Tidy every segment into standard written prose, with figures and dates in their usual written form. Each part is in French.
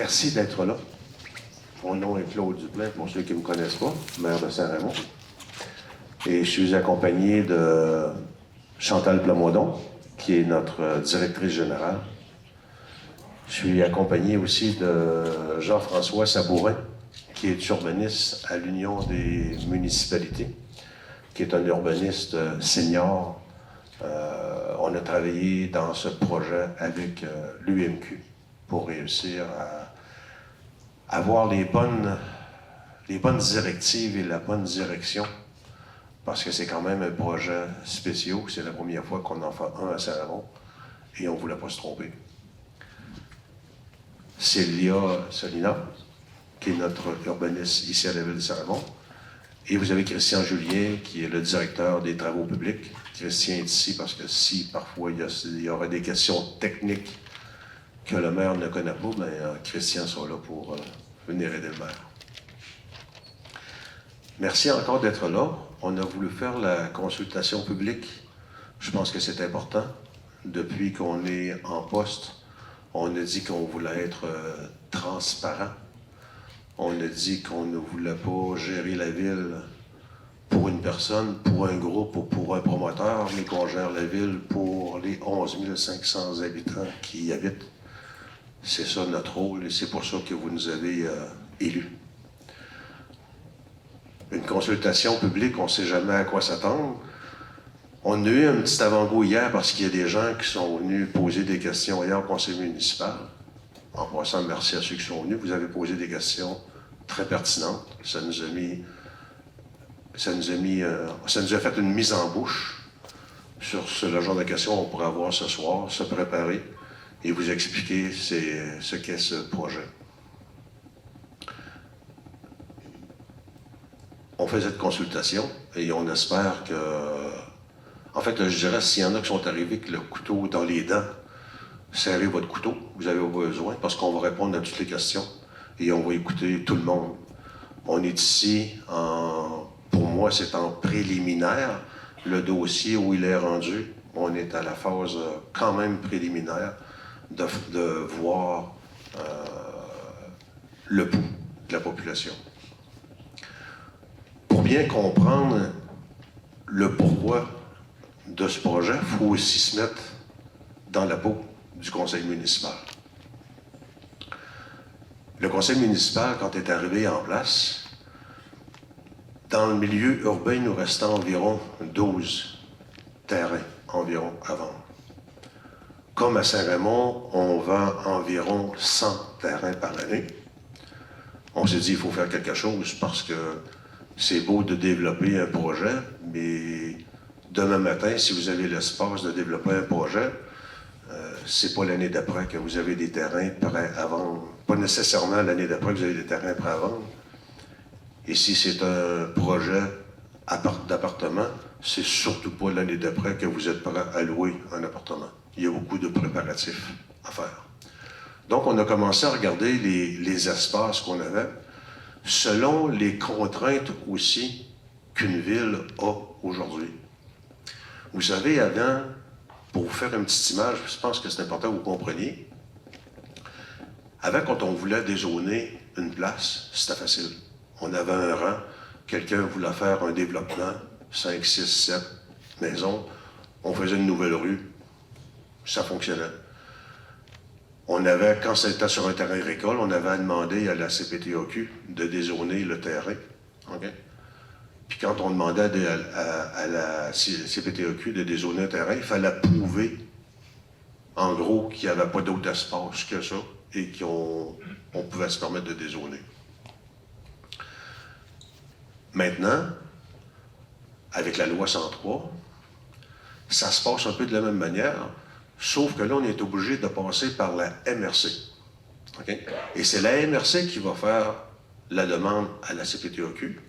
Merci d'être là. Mon nom est Claude Duplain, pour ceux qui ne me connaissent pas, maire de Saint-Raymond. Et je suis accompagné de Chantal Plamondon, qui est notre directrice générale. Je suis accompagné aussi de Jean-François Sabourin, qui est urbaniste à l'Union des municipalités, qui est un urbaniste senior. On a travaillé dans ce projet avec l'UMQ pour réussir à avoir les bonnes directives et la bonne direction, parce que c'est quand même un projet spécial. C'est la première fois qu'on en fait un à Saint-Raymond et on ne voulait pas se tromper. Célia Solina, qui est notre urbaniste ici à la ville de Saint-Raymond. Et vous avez Christian Julien, qui est le directeur des travaux publics. Christian est ici parce que si parfois il y aurait des questions techniques que le maire ne connaît pas, bien, Christian sera là pour venir aider le maire. Merci encore d'être là. On a voulu faire la consultation publique. Je pense que c'est important. Depuis qu'on est en poste, on a dit qu'on voulait être transparent. On a dit qu'on ne voulait pas gérer la ville pour une personne, pour un groupe ou pour un promoteur, mais qu'on gère la ville pour les 11 500 habitants qui y habitent. C'est ça notre rôle et c'est pour ça que vous nous avez élus. Une consultation publique, on ne sait jamais à quoi s'attendre. On a eu un petit avant-goût hier parce qu'il y a des gens qui sont venus poser des questions hier au conseil municipal. En passant, merci à ceux qui sont venus. Vous avez posé des questions très pertinentes. Ça nous a fait une mise en bouche sur le genre de questions qu'on pourrait avoir ce soir, se préparer et vous expliquer ce qu'est ce projet. On fait cette consultation et on espère que... En fait, je dirais, s'il y en a qui sont arrivés avec le couteau dans les dents, serrez votre couteau, vous avez besoin, parce qu'on va répondre à toutes les questions et on va écouter tout le monde. On est ici, pour moi, c'est en préliminaire. Le dossier où il est rendu, on est à la phase quand même préliminaire de voir le pouls de la population. Pour bien comprendre le pourquoi de ce projet, il faut aussi se mettre dans la peau du conseil municipal. Le conseil municipal, quand il est arrivé en place, dans le milieu urbain, il nous restait environ 12 terrains environ à vendre. Comme à Saint-Raymond, on vend environ 100 terrains par année. On s'est dit qu'il faut faire quelque chose parce que c'est beau de développer un projet, mais demain matin, si vous avez l'espace de développer un projet, c'est pas l'année d'après que vous avez des terrains prêts à vendre. Pas nécessairement l'année d'après que vous avez des terrains prêts à vendre. Et si c'est un projet d'appartement, c'est surtout pas l'année d'après que vous êtes prêt à louer un appartement. Il y a beaucoup de préparatifs à faire. Donc, on a commencé à regarder les espaces qu'on avait selon les contraintes aussi qu'une ville a aujourd'hui. Vous savez, avant, pour vous faire une petite image, je pense que c'est important que vous compreniez, avant, quand on voulait dézoner une place, c'était facile. On avait un rang, quelqu'un voulait faire un développement, 5, 6, 7 maisons, on faisait une nouvelle rue, ça fonctionnait. On avait, quand c'était sur un terrain agricole, on avait demandé à la CPTAQ de dézoner le terrain. Okay? Puis quand on demandait à la CPTAQ de dézoner un terrain, il fallait prouver, en gros, qu'il n'y avait pas d'autre espace que ça et qu'on pouvait se permettre de dézoner. Maintenant, avec la loi 103, ça se passe un peu de la même manière, sauf que là, on est obligé de passer par la MRC. Okay? Et c'est la MRC qui va faire la demande à la CPTAQ.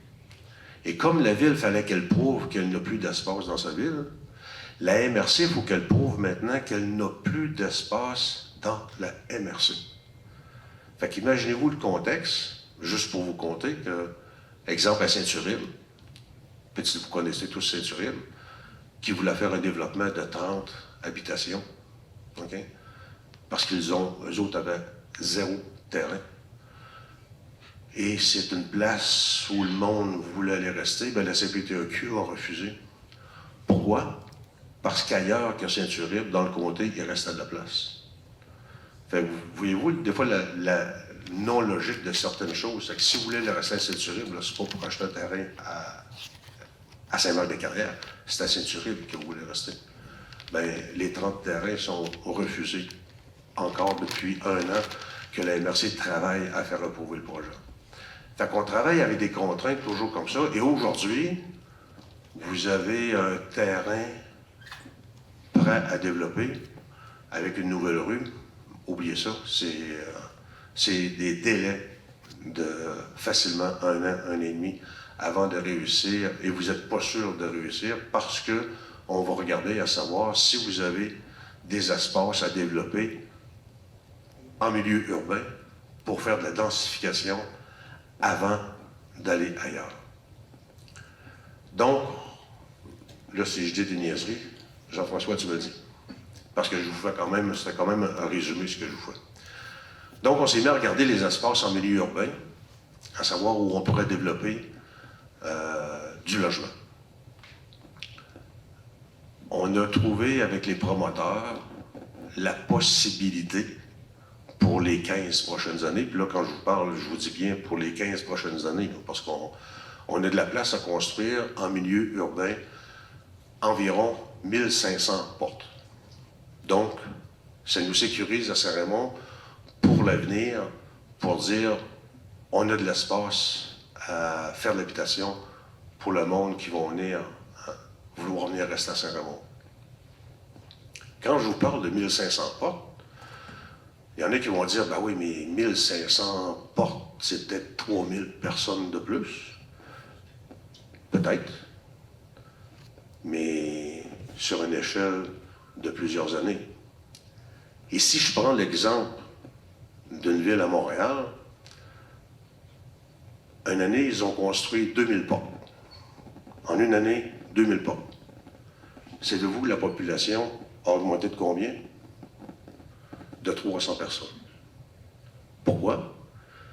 Et comme la ville, fallait qu'elle prouve qu'elle n'a plus d'espace dans sa ville, la MRC, il faut qu'elle prouve maintenant qu'elle n'a plus d'espace dans la MRC. Fait qu'imaginez-vous le contexte, juste pour vous compter, que, exemple à Saint-Uribe, vous connaissez tous Saint-Uribe, qui voulait faire un développement de 30 habitations, okay? Parce eux autres avaient 0 terrain. Et c'est une place où le monde voulait aller rester. Bien, la CPTEQ a refusé. Pourquoi? Parce qu'ailleurs qu'à Saint-Uribe, dans le comté, il restait de la place. Fait que, voyez-vous, des fois, la non-logique de certaines choses, c'est que si vous voulez le rester à Saint-Uribe, c'est pas pour acheter un terrain à Saint-Marc-des-Carrières, c'est à Saint-Uribe que vous voulez rester. Bien, les 30 terrains sont refusés encore depuis 1 an que la MRC travaille à faire approuver le projet. Fait qu'on travaille avec des contraintes toujours comme ça. Et aujourd'hui, vous avez un terrain prêt à développer avec une nouvelle rue. Oubliez ça, c'est des délais de facilement 1 an, 1 an et demi avant de réussir. Et vous n'êtes pas sûr de réussir parce que on va regarder à savoir si vous avez des espaces à développer en milieu urbain pour faire de la densification avant d'aller ailleurs. Donc, là, si je dis des niaiseries, Jean-François, tu me le dis. Parce que je vous fais quand même, c'est quand même un résumé ce que je vous fais. Donc, on s'est mis à regarder les espaces en milieu urbain, à savoir où on pourrait développer du logement. On a trouvé avec les promoteurs la possibilité pour les 15 prochaines années. Puis là, quand je vous parle, je vous dis bien pour les 15 prochaines années, parce qu'on a de la place à construire en milieu urbain, environ 1500 portes. Donc, ça nous sécurise à Saint-Raymond pour l'avenir, pour dire on a de l'espace à faire de l'habitation pour le monde qui va vouloir venir rester à Saint-Raymond. Quand je vous parle de 1500 portes, il y en a qui vont dire, ben oui, mais 1500 portes, c'est peut-être 3000 personnes de plus. Peut-être. Mais sur une échelle de plusieurs années. Et si je prends l'exemple d'une ville à Montréal, une année, ils ont construit 2000 portes. En une année, 2000 portes. Savez-vous que la population a augmenté de combien? De 300 personnes. Pourquoi?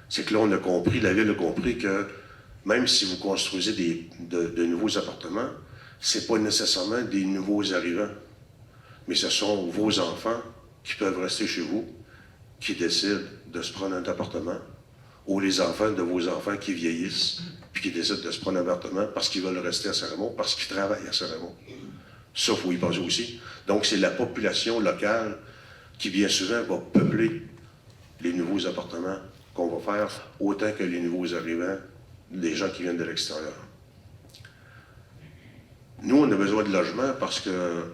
C'est que là, on a compris, la ville a compris que même si vous construisez de nouveaux appartements, ce n'est pas nécessairement des nouveaux arrivants, mais ce sont vos enfants qui peuvent rester chez vous, qui décident de se prendre un appartement, ou les enfants de vos enfants qui vieillissent, puis qui décident de se prendre un appartement parce qu'ils veulent rester à Saint-Raymond, parce qu'ils travaillent à Saint-Raymond. Ça, il faut y penser aussi. Donc, c'est la population locale qui, bien souvent, va peupler les nouveaux appartements qu'on va faire, autant que les nouveaux arrivants, des gens qui viennent de l'extérieur. Nous, on a besoin de logements parce que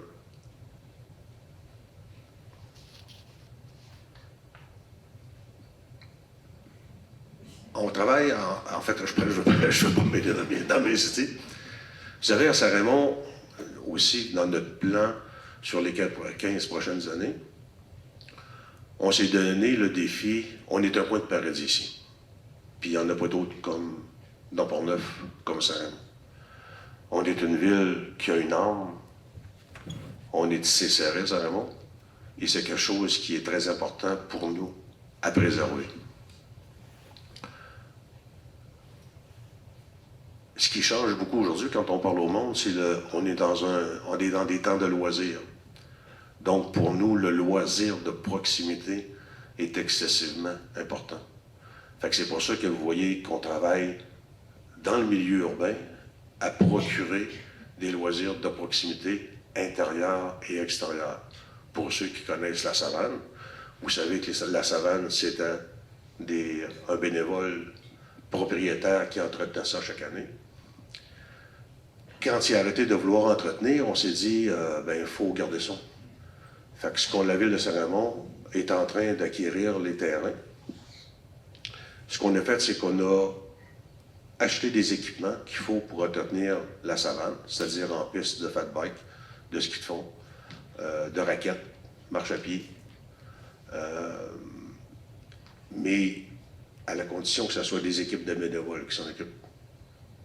on travaille, en fait, je ne vais pas me mêler dans mes idées. Vous savez, à Saint-Raymond, aussi, dans notre plan sur les 15 prochaines années, on s'est donné le défi, on est un point de paradis ici. Puis il n'y en a pas d'autres comme dans Port-Neuf, comme Saint-Raymond. On est une ville qui a une âme, on est tissé serré, Saint-Raymond, et c'est quelque chose qui est très important pour nous à préserver. Ce qui change beaucoup aujourd'hui quand on parle au monde, c'est on est dans des temps de loisirs. Donc pour nous, le loisir de proximité est excessivement important. Fait que c'est pour ça que vous voyez qu'on travaille dans le milieu urbain à procurer des loisirs de proximité intérieurs et extérieurs. Pour ceux qui connaissent la savane, vous savez que la savane, c'est un bénévole propriétaire qui entretenait ça chaque année. Quand il a arrêté de vouloir entretenir, on s'est dit, il faut garder ça. Fait que la ville de Saint-Raymond est en train d'acquérir les terrains. Ce qu'on a fait, c'est qu'on a acheté des équipements qu'il faut pour entretenir la savane, c'est-à-dire en piste de fat bike, de ski de fond, de raquettes, marche à pied. Mais à la condition que ce soit des équipes de bénévoles qui s'en occupent.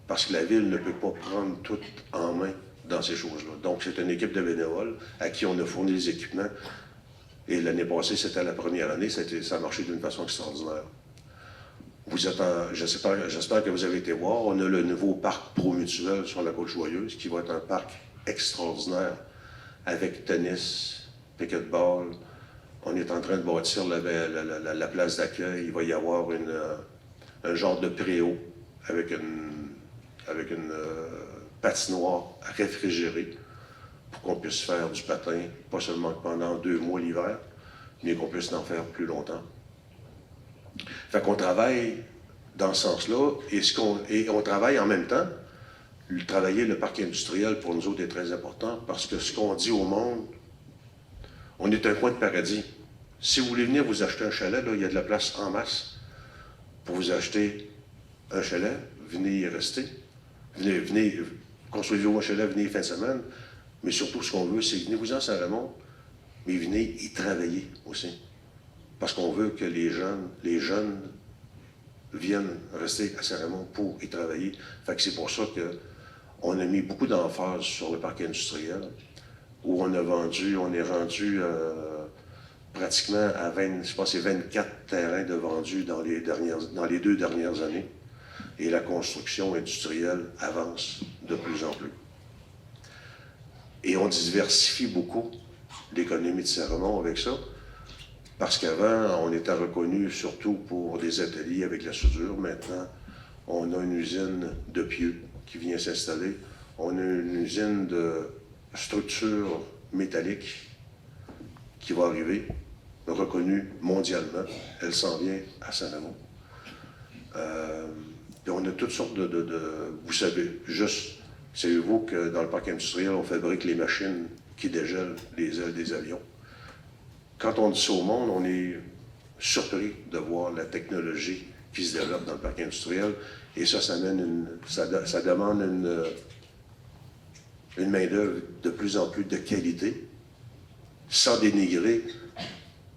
Parce que la ville ne peut pas prendre tout en main dans ces choses-là. Donc, c'est une équipe de bénévoles à qui on a fourni les équipements Et l'année passée, c'était la première année, ça a marché d'une façon extraordinaire. J'espère que vous avez été voir, on a le nouveau parc Promutuel sur la Côte-Joyeuse, qui va être un parc extraordinaire, avec tennis, picket-ball. On est en train de bâtir la place d'accueil. Il va y avoir un genre de préau avec une patinoire réfrigérée pour qu'on puisse faire du patin, pas seulement pendant 2 mois l'hiver, mais qu'on puisse en faire plus longtemps. Fait qu'on travaille dans ce sens-là, et on travaille en même temps. Travailler le parc industriel, pour nous autres, est très important, parce que ce qu'on dit au monde, on est un coin de paradis. Si vous voulez venir vous acheter un chalet, là, il y a de la place en masse pour vous acheter un chalet, venez y rester. Venez construisez-vous un chalet, venez fin de semaine. Mais surtout, ce qu'on veut, c'est venez vous en Saint-Raymond, mais venez y travailler aussi. Parce qu'on veut que les jeunes viennent rester à Saint-Raymond pour y travailler. Fait que c'est pour ça qu'on a mis beaucoup d'emphase sur le parc industriel, où on est rendu pratiquement à 24 terrains de vendus dans les 2 dernières années. Et la construction industrielle avance de plus en plus. Et on diversifie beaucoup l'économie de Saint-Raymond avec ça, parce qu'avant, on était reconnu surtout pour des ateliers avec la soudure. Maintenant, on a une usine de pieux qui vient s'installer. On a une usine de structures métalliques qui va arriver, reconnue mondialement. Elle s'en vient à Saint-Raymond. Et on a toutes sortes vous savez-vous que dans le parc industriel, on fabrique les machines qui dégèlent les ailes des avions. Quand on dit ça au monde, on est surpris de voir la technologie qui se développe dans le parc industriel. Et ça demande une main-d'œuvre de plus en plus de qualité, sans dénigrer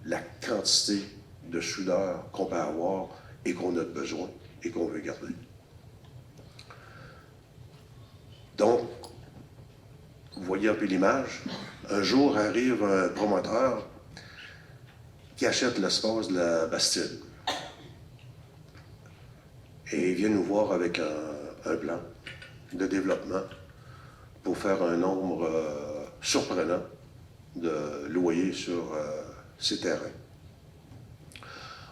la quantité de soudeurs qu'on peut avoir et qu'on a besoin et qu'on veut garder. Donc, vous voyez un peu l'image. Un jour arrive un promoteur qui achète l'espace de la Bastide. Et il vient nous voir avec un plan de développement pour faire un nombre surprenant de loyers sur ces terrains.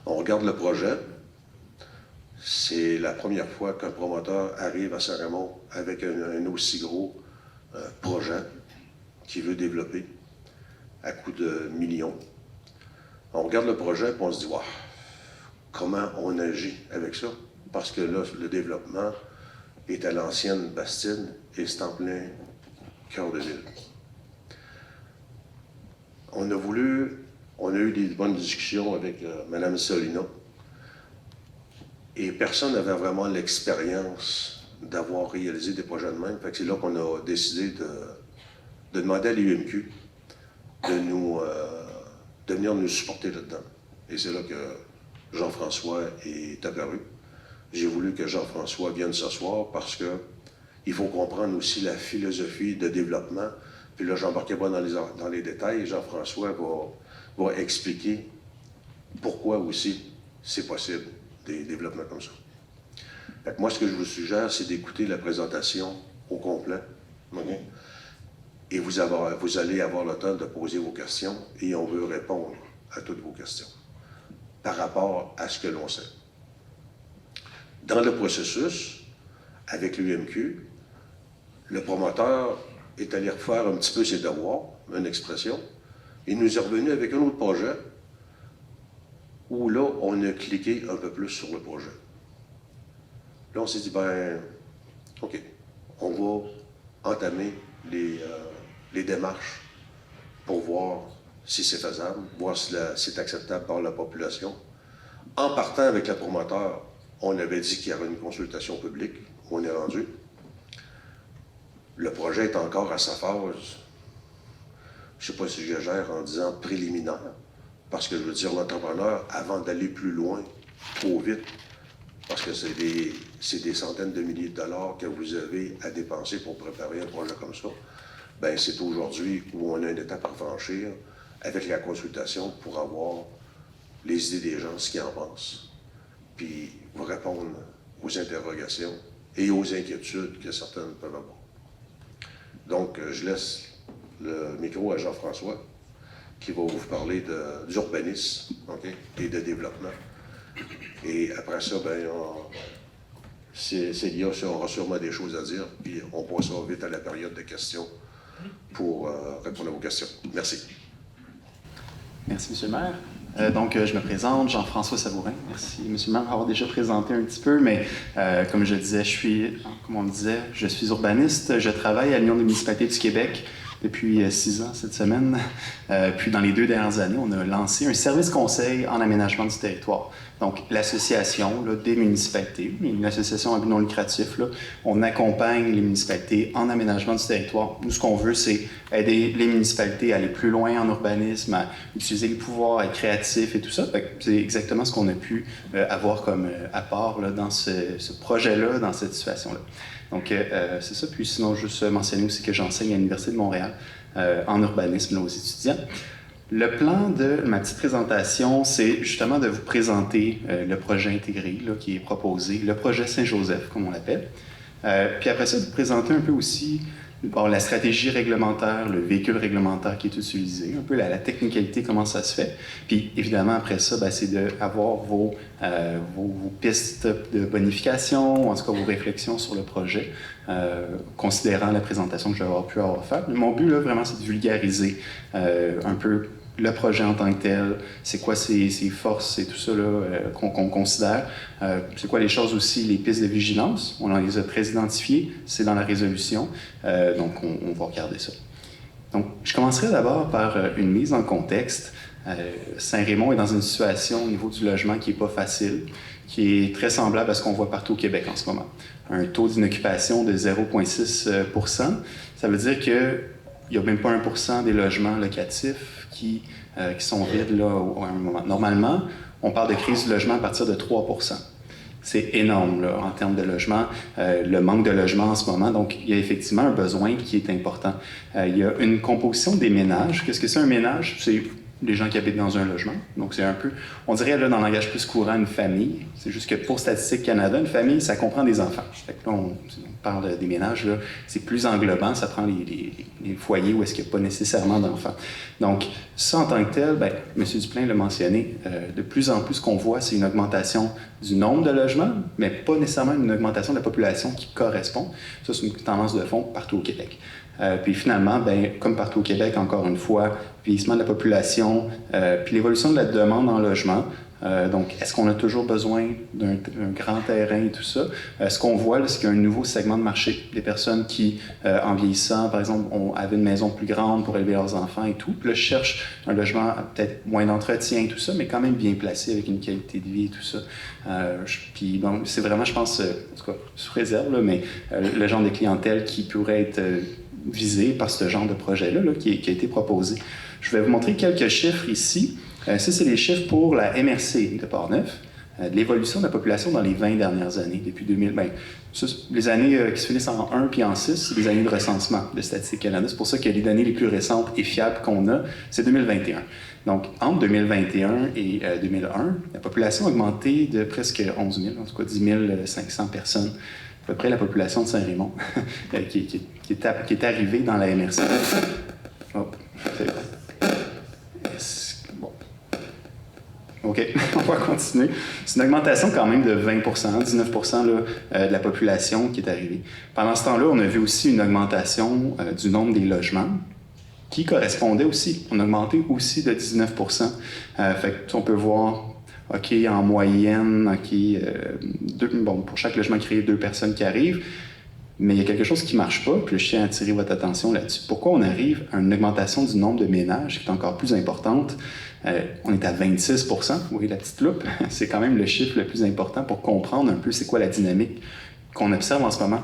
On regarde le projet. C'est la première fois qu'un promoteur arrive à Saint-Raymond avec un aussi gros projet qu'il veut développer à coût de millions. On regarde le projet et on se dit, wow, comment on agit avec ça? Parce que là, le développement est à l'ancienne Bastide et c'est en plein cœur de ville. On a eu des bonnes discussions avec Mme Solino, et personne n'avait vraiment l'expérience d'avoir réalisé des projets de même. Fait que c'est là qu'on a décidé de demander à l'UMQ de venir nous supporter là-dedans. Et c'est là que Jean-François est apparu. J'ai voulu que Jean-François vienne ce soir parce que il faut comprendre aussi la philosophie de développement. Puis là, j'embarquais pas dans les détails. Jean-François va expliquer pourquoi aussi c'est possible des développements comme ça. Fait que moi, ce que je vous suggère, c'est d'écouter la présentation au complet. Okay? Et vous allez avoir le temps de poser vos questions et on veut répondre à toutes vos questions par rapport à ce que l'on sait. Dans le processus, avec l'UMQ, le promoteur est allé refaire un petit peu ses devoirs, une expression, et nous est revenu avec un autre projet où là, on a cliqué un peu plus sur le projet. Là, on s'est dit, OK, on va entamer les démarches pour voir si c'est faisable, voir si c'est acceptable par la population. En partant avec le promoteur, on avait dit qu'il y aurait une consultation publique, où on est rendu. Le projet est encore à sa phase, je ne sais pas si je gère en disant préliminaire, parce que je veux dire, l'entrepreneur, avant d'aller plus loin, trop vite, parce que c'est des centaines de milliers de dollars que vous avez à dépenser pour préparer un projet comme ça, c'est aujourd'hui où on a une étape à franchir avec la consultation pour avoir les idées des gens, ce qu'ils en pensent, puis vous répondre aux interrogations et aux inquiétudes que certaines peuvent avoir. Donc, je laisse le micro à Jean-François, qui va vous parler d'urbanisme, okay, et de développement. Et après ça, ben, Célia aura sûrement des choses à dire, puis on passera vite à la période de questions pour répondre à vos questions. Merci. Merci, M. le maire. Donc, je me présente, Jean-François Sabourin. Merci, M. le maire, d'avoir déjà présenté un petit peu, mais comme je disais, je suis urbaniste. Je travaille à l'Union des municipalités du Québec depuis 6 ans cette semaine. Puis, dans les 2 dernières années, on a lancé un service conseil en aménagement du territoire. Donc, l'association là, des municipalités, une association à but non lucratif, là, on accompagne les municipalités en aménagement du territoire. Nous, ce qu'on veut, c'est aider les municipalités à aller plus loin en urbanisme, à utiliser les pouvoirs, à être créatifs et tout ça. C'est exactement ce qu'on a pu avoir comme apport là, dans ce projet-là, dans cette situation-là. Donc, c'est ça. Puis sinon, juste mentionner aussi que j'enseigne à l'Université de Montréal en urbanisme là, aux étudiants. Le plan de ma petite présentation, c'est justement de vous présenter le projet intégré là, qui est proposé, le projet Saint-Joseph, comme on l'appelle. Puis après ça, de vous présenter un peu aussi la stratégie réglementaire, le véhicule réglementaire qui est utilisé, un peu la technicalité, comment ça se fait. Puis évidemment, après ça, c'est d'avoir vos pistes de bonification, en tout cas vos réflexions sur le projet, considérant la présentation que je vais avoir pu avoir faite. Mon but, là, vraiment, c'est de vulgariser un peu le projet en tant que tel, c'est quoi ses forces et tout ça qu'on considère. C'est quoi les choses aussi, les pistes de vigilance. On les a très identifiées, c'est dans la résolution, donc on va regarder ça. Donc, je commencerai d'abord par une mise en contexte. Saint-Raymond est dans une situation au niveau du logement qui n'est pas facile, qui est très semblable à ce qu'on voit partout au Québec en ce moment. Un taux d'inoccupation de 0,6 %. Ça veut dire qu'il n'y a même pas 1 % des logements locatifs qui sont vides là, à un moment. Normalement, on parle de crise du logement à partir de 3 %. C'est énorme là, en termes de logement, le manque de logement en ce moment. Donc, il y a effectivement un besoin qui est important. Il y a une composition des ménages. Qu'est-ce que c'est un ménage? C'est les gens qui habitent dans un logement. Donc, c'est un peu, on dirait là, dans le langage plus courant, une famille. C'est juste que pour Statistique Canada, une famille, ça comprend des enfants. Fait que là, on parle des ménages, là, c'est plus englobant, ça prend les foyers où est-ce qu'il n'y a pas nécessairement d'enfants. Donc, ça en tant que tel, M. Duplain l'a mentionné, de plus en plus ce qu'on voit, c'est une augmentation du nombre de logements, mais pas nécessairement une augmentation de la population qui correspond. Ça, c'est une tendance de fond partout au Québec. Puis finalement, comme partout au Québec, encore une fois, vieillissement de la population, puis l'évolution de la demande en logement. Donc, est-ce qu'on a toujours besoin d'un grand terrain et tout ça? Ce qu'on voit, là, c'est qu'il y a un nouveau segment de marché. Des personnes qui, en vieillissant, par exemple, avaient une maison plus grande pour élever leurs enfants et tout. Puis là, cherchent un logement peut-être moins d'entretien et tout ça, mais quand même bien placé avec une qualité de vie et tout ça. Puis bon, c'est vraiment, je pense, en tout cas, sous réserve, là, mais le genre de clientèle qui pourrait être visé par ce genre de projet-là là, qui a été proposé. Je vais vous montrer quelques chiffres ici. Ça, c'est les chiffres pour la MRC de Portneuf, de l'évolution de la population dans les 20 dernières années, depuis 2000. Les années qui se finissent en 1 puis en 6, c'est des années de recensement de Statistique Canada. C'est pour ça que les données les plus récentes et fiables qu'on a, c'est 2021. Donc, entre 2021 et 2001, la population a augmenté de presque 11 000, en tout cas 10 500 personnes. À peu près la population de Saint-Raymond qui est arrivée dans la MRC. Hop. Bon. OK, on va continuer. C'est une augmentation quand même de 20 19 là, de la population qui est arrivée. Pendant ce temps-là, on a vu aussi une augmentation du nombre des logements qui correspondait aussi. On a augmenté aussi de 19 fait que, on peut voir... OK, en moyenne, pour chaque logement créé, 2 personnes qui arrivent, mais il y a quelque chose qui ne marche pas, puis je tiens à attirer votre attention là-dessus. Pourquoi on arrive à une augmentation du nombre de ménages qui est encore plus importante? On est à 26 %, vous voyez la petite loupe, c'est quand même le chiffre le plus important pour comprendre un peu c'est quoi la dynamique qu'on observe en ce moment.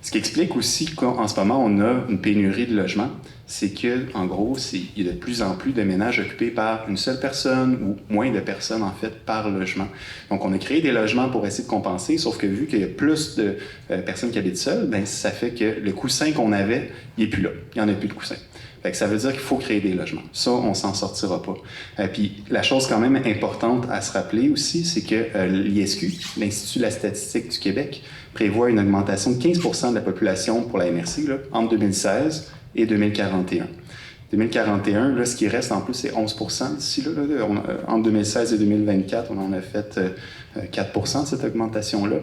Ce qui explique aussi qu'en ce moment, on a une pénurie de logements, c'est qu'en gros, il y a de plus en plus de ménages occupés par une seule personne ou moins de personnes, en fait, par logement. Donc, on a créé des logements pour essayer de compenser, sauf que vu qu'il y a plus de personnes qui habitent seules, ça fait que le coussin qu'on avait, il n'est plus là. Il n'y en a plus de coussin. Fait que ça veut dire qu'il faut créer des logements. Ça, on s'en sortira pas. Puis la chose quand même importante à se rappeler aussi, c'est que l'ISQ, l'Institut de la statistique du Québec, prévoit une augmentation de 15 % de la population pour la MRC là, entre 2016 et 2041. 2041, là, ce qui reste en plus, c'est 11 % d'ici là. Entre 2016 et 2024, on en a fait 4 % de cette augmentation-là.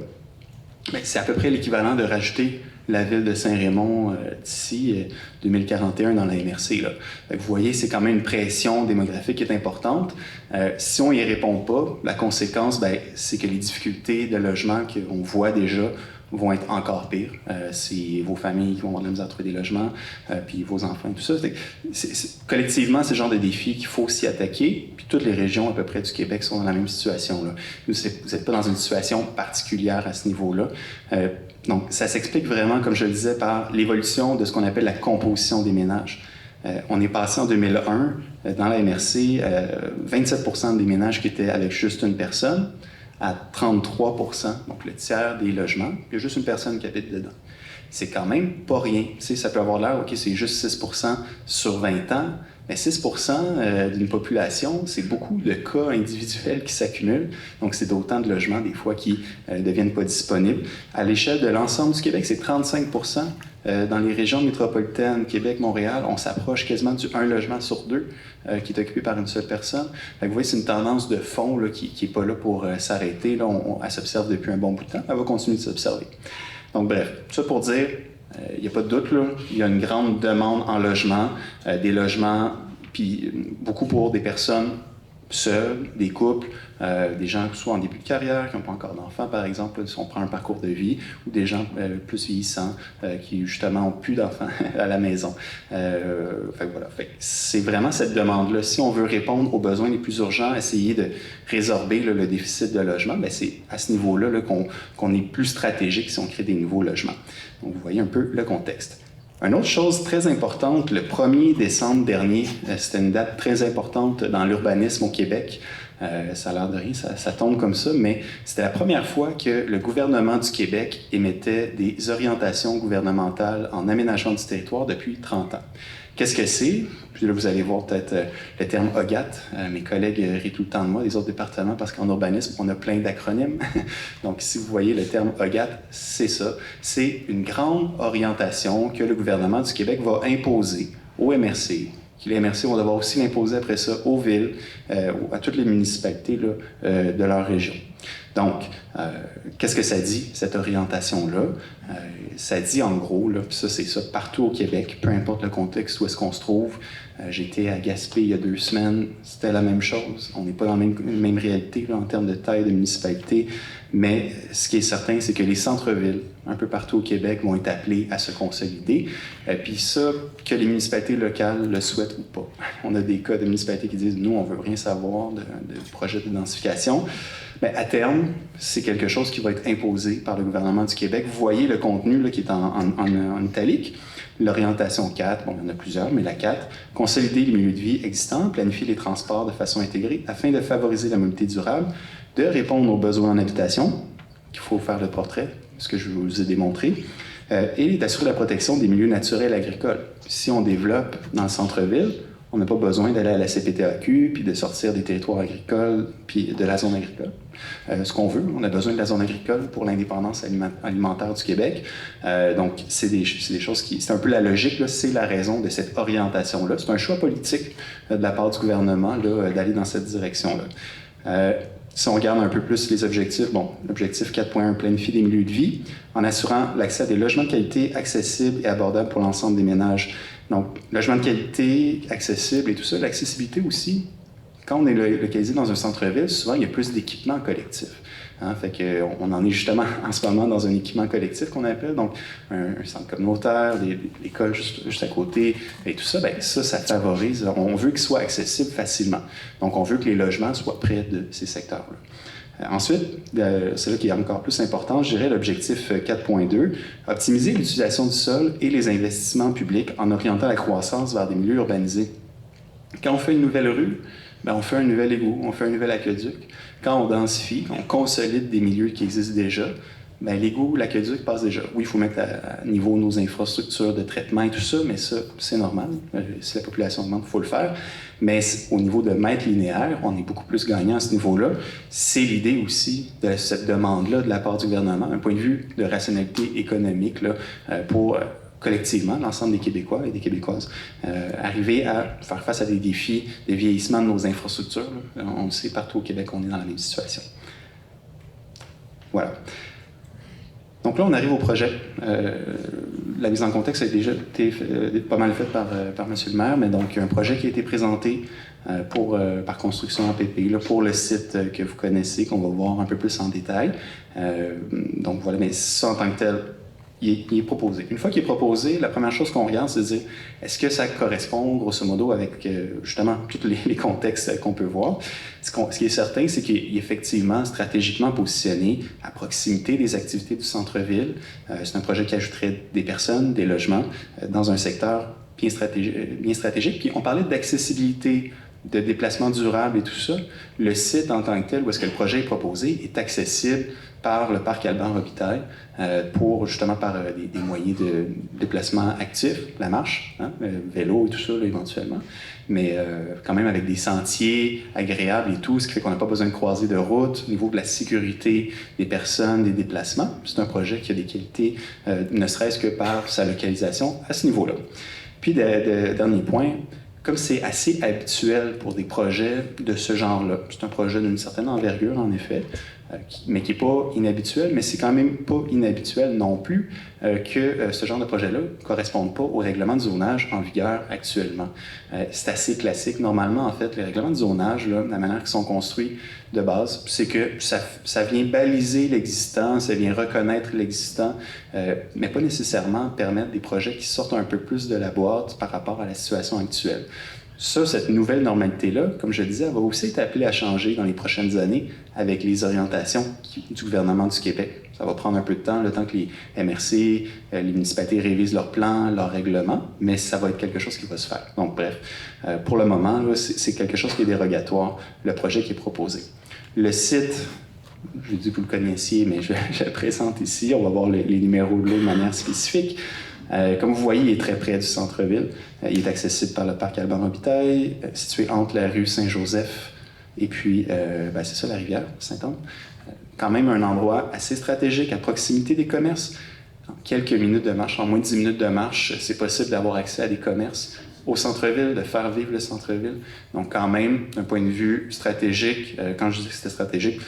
Mais c'est à peu près l'équivalent de rajouter la ville de Saint-Raymond d'ici 2041 dans la MRC. Là. Vous voyez, c'est quand même une pression démographique qui est importante. Si on n'y répond pas, la conséquence, c'est que les difficultés de logement qu'on voit déjà vont être encore pires. C'est vos familles qui vont avoir de la misère à trouver des logements, puis vos enfants et tout ça. Collectivement, c'est le genre de défi qu'il faut s'y attaquer. Puis toutes les régions à peu près du Québec sont dans la même situation. Là. Vous n'êtes pas dans une situation particulière à ce niveau-là. Donc, ça s'explique vraiment, comme je le disais, par l'évolution de ce qu'on appelle la composition des ménages. On est passé en 2001, dans la MRC, 27 % des ménages qui étaient avec juste une personne, à 33 %, donc le tiers des logements, il y a juste une personne qui habite dedans. C'est quand même pas rien. Tu sais, ça peut avoir l'air, OK, c'est juste 6 % sur 20 ans, mais 6 % d'une population, c'est beaucoup de cas individuels qui s'accumulent. Donc, c'est d'autant de logements, des fois, qui ne deviennent pas disponibles. À l'échelle de l'ensemble du Québec, c'est 35 % dans les régions métropolitaines, Québec, Montréal, on s'approche quasiment du 1 logement sur 2 qui est occupé par une seule personne. Fait que vous voyez, c'est une tendance de fond là, qui n'est pas là pour s'arrêter. Là, elle s'observe depuis un bon bout de temps. Elle va continuer de s'observer. Donc, bref, ça pour dire, il n'y a pas de doute, là, il y a une grande demande en logement, des logements, puis beaucoup pour des personnes seuls, des couples, des gens soit en début de carrière, qui n'ont pas encore d'enfants, par exemple, si on prend un parcours de vie, ou des gens plus vieillissants, qui justement n'ont plus d'enfants à la maison. Voilà. C'est vraiment cette demande-là. Si on veut répondre aux besoins les plus urgents, essayer de résorber là, le déficit de logement, c'est à ce niveau-là là, qu'on est plus stratégique si on crée des nouveaux logements. Donc, vous voyez un peu le contexte. Une autre chose très importante, le 1er décembre dernier, c'était une date très importante dans l'urbanisme au Québec. Ça a l'air de rien, ça tombe comme ça, mais c'était la première fois que le gouvernement du Québec émettait des orientations gouvernementales en aménagement du territoire depuis 30 ans. Qu'est-ce que c'est? Puis là, vous allez voir peut-être le terme OGAT. Mes collègues rient tout le temps de moi, des autres départements, parce qu'en urbanisme, on a plein d'acronymes. Donc, si vous voyez le terme OGAT, c'est ça. C'est une grande orientation que le gouvernement du Québec va imposer aux MRC. Les MRC vont devoir aussi l'imposer après ça aux villes, à toutes les municipalités là, de leur région. Donc, qu'est-ce que ça dit, cette orientation-là? Ça dit en gros, là, puis ça c'est ça partout au Québec, peu importe le contexte où est-ce qu'on se trouve. J'étais à Gaspé il y a 2 semaines, c'était la même chose. On n'est pas dans la même réalité là, en termes de taille de municipalité, mais ce qui est certain, c'est que les centres-villes, un peu partout au Québec, vont être appelés à se consolider. Puis ça, que les municipalités locales le souhaitent ou pas. On a des cas de municipalités qui disent « nous, on veut rien savoir de projet de densification ». Mais à terme, c'est quelque chose qui va être imposé par le gouvernement du Québec. Vous voyez le contenu là, qui est en italique. L'orientation 4, bon, il y en a plusieurs, mais la 4, consolider les milieux de vie existants, planifier les transports de façon intégrée afin de favoriser la mobilité durable, de répondre aux besoins en habitation, qu'il faut faire le portrait, ce que je vous ai démontré, et d'assurer la protection des milieux naturels agricoles. Si on développe dans le centre-ville, on n'a pas besoin d'aller à la CPTAQ, puis de sortir des territoires agricoles, puis de la zone agricole. Ce qu'on veut, on a besoin de la zone agricole pour l'indépendance alimentaire du Québec. Donc, c'est des choses qui... C'est un peu la logique, là, c'est la raison de cette orientation-là. C'est un choix politique de la part du gouvernement là, d'aller dans cette direction-là. Si on regarde un peu plus les objectifs, bon, l'objectif 4.1, planifier des milieux de vie, en assurant l'accès à des logements de qualité accessibles et abordables pour l'ensemble des ménages. Donc, logement de qualité, accessible et tout ça, l'accessibilité aussi. Quand on est localisé dans un centre-ville, souvent, il y a plus d'équipements collectifs. Hein? Fait qu'on en est justement en ce moment dans un équipement collectif qu'on appelle, donc un centre communautaire, l'école juste à côté, et tout ça, bien, ça favorise. On veut qu'il soit accessible facilement. Donc, on veut que les logements soient près de ces secteurs-là. Ensuite, c'est là qui est encore plus important, je dirais l'objectif 4.2, optimiser l'utilisation du sol et les investissements publics en orientant la croissance vers des milieux urbanisés. Quand on fait une nouvelle rue, bien, on fait un nouvel égout, on fait un nouvel aqueduc. Quand on densifie, on consolide des milieux qui existent déjà, ben, l'égout, l'aqueduc passe déjà. Oui, il faut mettre à niveau nos infrastructures de traitement et tout ça, mais ça, c'est normal. Si la population augmente, il faut le faire. Mais au niveau de mètres linéaires, on est beaucoup plus gagnant à ce niveau-là. C'est l'idée aussi de cette demande-là de la part du gouvernement, un point de vue de rationalité économique là, pour collectivement, l'ensemble des Québécois et des Québécoises, arriver à faire face à des défis de vieillissement de nos infrastructures. Là. On le sait, partout au Québec, on est dans la même situation. Voilà. Donc là, on arrive au projet. La mise en contexte a déjà été pas mal faite par M. le maire, mais donc un projet qui a été présenté par Construction APP là, pour le site que vous connaissez, qu'on va voir un peu plus en détail. Donc voilà, mais ça en tant que tel, il est proposé. Une fois qu'il est proposé, la première chose qu'on regarde, c'est de dire est-ce que ça correspond grosso modo avec justement tous les contextes qu'on peut voir. Ce qui est certain, c'est qu'il est effectivement stratégiquement positionné à proximité des activités du centre-ville. C'est un projet qui ajouterait des personnes, des logements dans un secteur bien stratégique. Puis on parlait d'accessibilité, de déplacement durable et tout ça. Le site en tant que tel, où est-ce que le projet est proposé, est accessible par le parc Albert Robitaille justement par des moyens de déplacement actifs, la marche, hein, vélo et tout ça là, éventuellement, mais quand même avec des sentiers agréables et tout, ce qui fait qu'on n'a pas besoin de croiser de route. Au niveau de la sécurité des personnes, des déplacements, c'est un projet qui a des qualités, ne serait-ce que par sa localisation à ce niveau-là. Puis, dernier point, comme c'est assez habituel pour des projets de ce genre-là, c'est un projet d'une certaine envergure, en effet, mais qui n'est pas inhabituel, mais c'est quand même pas inhabituel non plus que ce genre de projet-là ne corresponde pas au règlement de zonage en vigueur actuellement. C'est assez classique. Normalement, en fait, les règlements de zonage, là, la manière qu'ils sont construits de base, c'est que ça vient baliser l'existant, ça vient reconnaître l'existant, mais pas nécessairement permettre des projets qui sortent un peu plus de la boîte par rapport à la situation actuelle. Ça, cette nouvelle normalité-là, comme je le disais, elle va aussi être appelée à changer dans les prochaines années avec les orientations du gouvernement du Québec. Ça va prendre un peu de temps, le temps que les MRC, les municipalités révisent leurs plans, leurs règlements, mais ça va être quelque chose qui va se faire. Donc, bref, pour le moment, là, c'est quelque chose qui est dérogatoire, le projet qui est proposé. Le site, je dis que vous le connaissiez, mais je le présente ici. On va voir les numéros de l'eau de manière spécifique. Comme vous voyez, il est très près du centre-ville. Il est accessible par le parc Albert Robitaille, situé entre la rue Saint-Joseph et puis, c'est ça, la rivière Saint-Anne. Quand même un endroit assez stratégique, à proximité des commerces. En quelques minutes de marche, en moins de 10 minutes de marche, c'est possible d'avoir accès à des commerces au centre-ville, de faire vivre le centre-ville. Donc quand même, d'un point de vue stratégique, quand je dis que c'était stratégique,